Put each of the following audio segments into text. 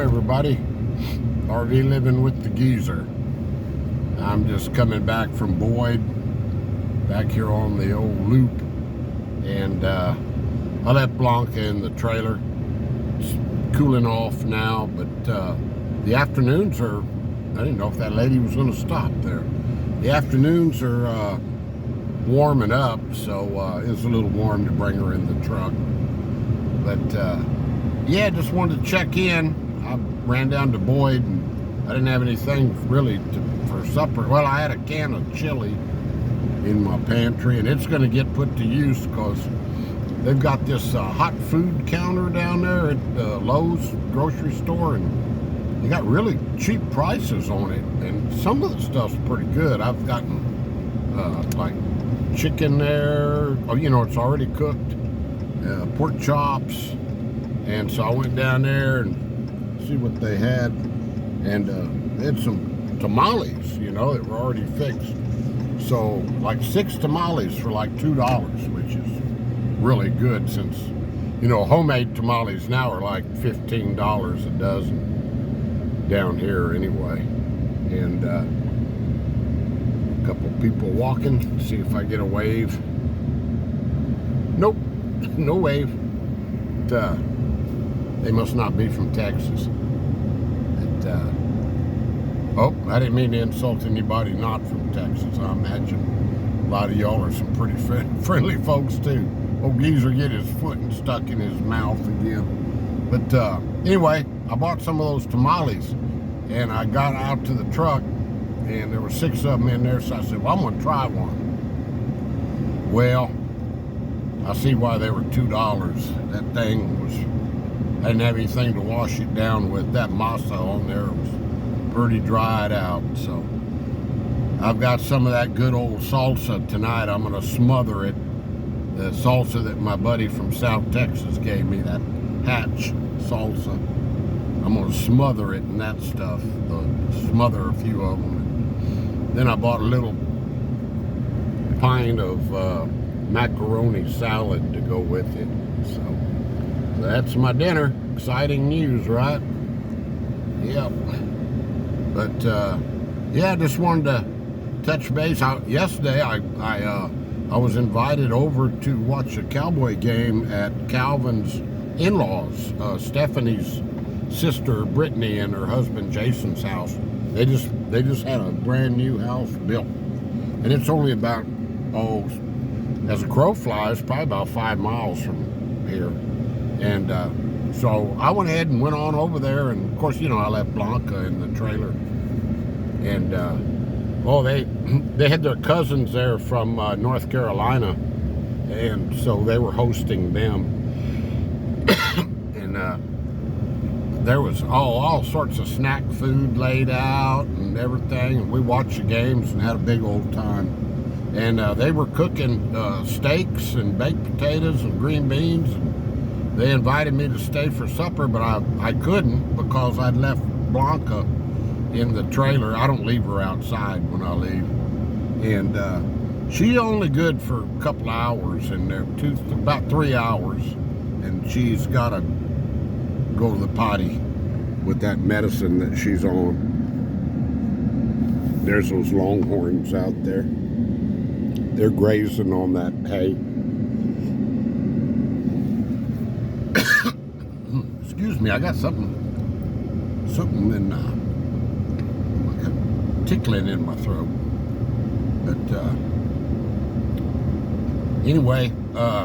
everybody. RV living with the geezer. I'm just coming back from Boyd, back here on the old loop, and I left Blanca in the trailer. It's cooling off now, but the afternoons are, I didn't know if that lady was going to stop there. The afternoons are warming up, so it's a little warm to bring her in the truck. But yeah, just wanted to check in. I ran down to Boyd and I didn't have anything really for supper. Well, I had a can of chili in my pantry, and it's going to get put to use because they've got this hot food counter down there at Lowe's grocery store, and they got really cheap prices on it, and some of the stuff's pretty good. I've gotten like chicken there, it's already cooked, pork chops, and so I went down there and see what they had, and they had some tamales, that were already fixed. So like 6 tamales for like $2, which is really good, since homemade tamales now are like $15 a dozen down here anyway. And a couple people walking, see if I get a wave. Nope, no wave. They must not be from Texas. Oh, I didn't mean to insult anybody not from Texas. I imagine a lot of y'all are some pretty friendly folks too. Old geezer get his foot stuck in his mouth again. But anyway, I bought some of those tamales, and I got out to the truck, and there were 6 of them in there, so I said, well, I'm gonna try one. Well, I see why they were $2. That thing was, I didn't have anything to wash it down with. That masa on there was pretty dried out. So I've got some of that good old salsa tonight. I'm gonna smother it. The salsa that my buddy from South Texas gave me, that Hatch salsa. I'm gonna smother it in that stuff. Smother a few of them. Then I bought a little pint of macaroni salad to go with it. So that's my dinner. Exciting news, right? Yep. But yeah, just wanted to touch base. Yesterday, I was invited over to watch a Cowboy game at Calvin's in-laws, Stephanie's sister Brittany and her husband Jason's house. They just had a brand new house built, and it's only about, as a crow flies, probably about 5 miles from here. And so I went ahead and went on over there, and of course, I left Blanca in the trailer. And they had their cousins there from North Carolina, and so they were hosting them. And there was all sorts of snack food laid out and everything, and we watched the games and had a big old time. And they were cooking steaks and baked potatoes and green beans, and they invited me to stay for supper, but I couldn't because I'd left Blanca in the trailer. I don't leave her outside when I leave, and she's only good for a couple hours in there, about 3 hours, and she's got to go to the potty with that medicine that she's on. There's those longhorns out there. They're grazing on that hay. Excuse me, I got something in tickling in my throat. But anyway,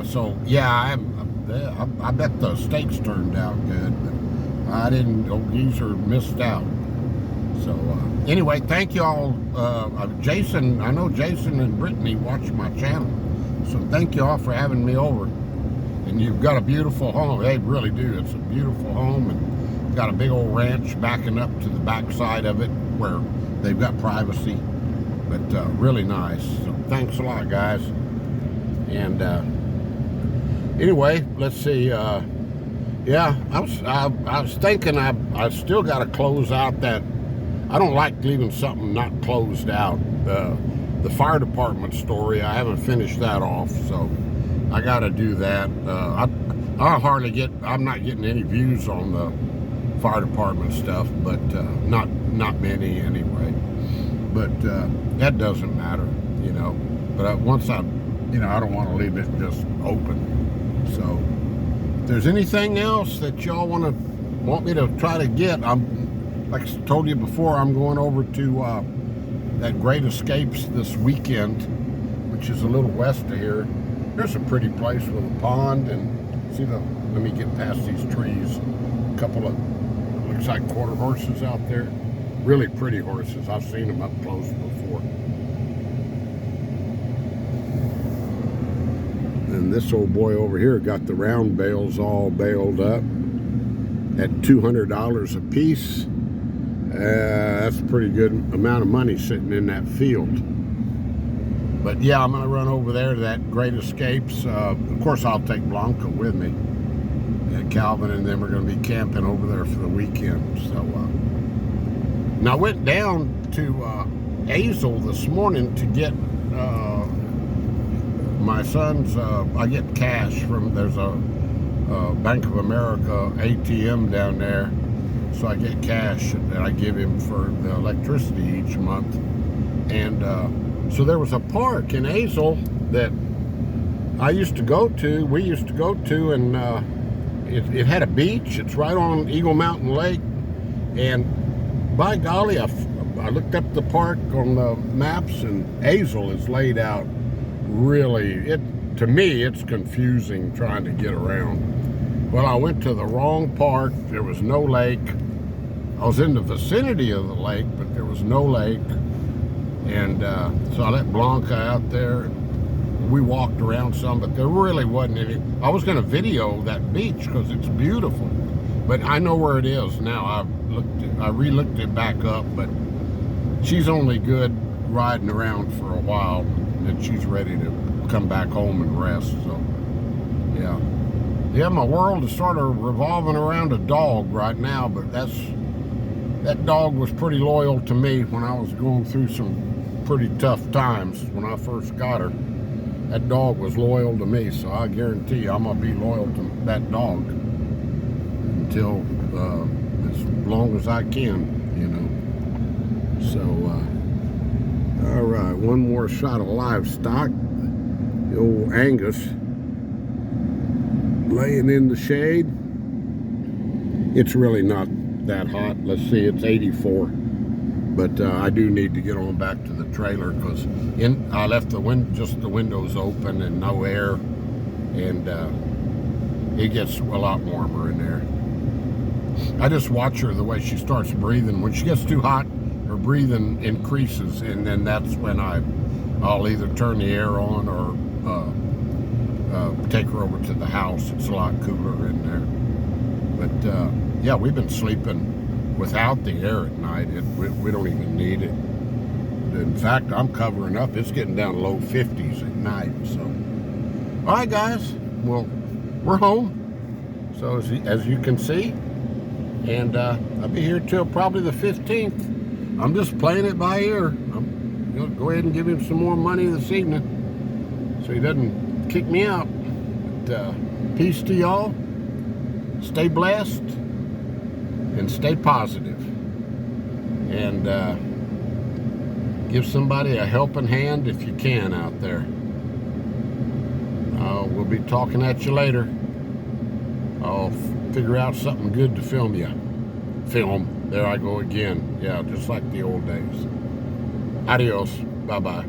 so yeah, I bet the steaks turned out good, but I didn't. Old geezer missed out. So anyway, thank y'all. Jason, I know Jason and Brittany watch my channel, so thank y'all for having me over. And you've got a beautiful home. They really do. It's a beautiful home, and got a big old ranch backing up to the back side of it where they've got privacy, but really nice. So thanks a lot, guys. And anyway, let's see. Yeah, I was thinking I still got to close out that. I don't like leaving something not closed out. The fire department story, I haven't finished that off, so I got to do that. I'm not getting any views on the fire department stuff, but not many anyway. But that doesn't matter, you know. But once I don't want to leave it just open. So if there's anything else that y'all want me to try to get, like I told you before, I'm going over to that Great Escapes this weekend, which is a little west of here. There's a pretty place with a pond, and see let me get past these trees. A couple of, looks like quarter horses out there. Really pretty horses. I've seen them up close before. And this old boy over here got the round bales all baled up at $200 a piece. That's a pretty good amount of money sitting in that field. But yeah, I'm gonna run over there to that Great Escapes. Of course, I'll take Blanca with me. And Calvin and them are gonna be camping over there for the weekend. So, and I went down to Azle this morning to get my son's, I get cash from, there's a Bank of America ATM down there. So I get cash that I give him for the electricity each month. And so there was a park in Azle that we used to go to, and it had a beach. It's right on Eagle Mountain Lake. And by golly, I looked up the park on the maps, and Azle is laid out really, to me, it's confusing trying to get around. Well, I went to the wrong park. There was no lake. I was in the vicinity of the lake, but there was no lake. And so I let Blanca out there. We walked around some, but there really wasn't any. I was going to video that beach because it's beautiful, but I know where it is now. I re-looked it back up, but she's only good riding around for a while, and she's ready to come back home and rest. So yeah, my world is sort of revolving around a dog right now, but that dog was pretty loyal to me when I was going through some pretty tough times when I first got her. That dog was loyal to me, so I guarantee you I'm gonna be loyal to that dog until as long as I can, you know. So all right, one more shot of livestock. The old Angus laying in the shade. It's really not that hot. Let's see, it's 84. But I do need to get on back to the trailer because I left just the windows open and no air, and it gets a lot warmer in there. I just watch her the way she starts breathing. When she gets too hot, her breathing increases, and then that's when I'll either turn the air on or take her over to the house. It's a lot cooler in there. But yeah, we've been sleeping without the air at night. We don't even need it. In fact, I'm covering up. It's getting down to low 50s at night. So, all right, guys. Well, we're home. So as you can see, and I'll be here till probably the 15th. I'm just playing it by ear. I'm gonna go ahead and give him some more money this evening, so he doesn't kick me out. But peace to y'all. Stay blessed. And stay positive, and give somebody a helping hand if you can out there. We'll be talking at you later. I'll figure out something good to film you. There I go again. Yeah, just like the old days. Adios. Bye-bye.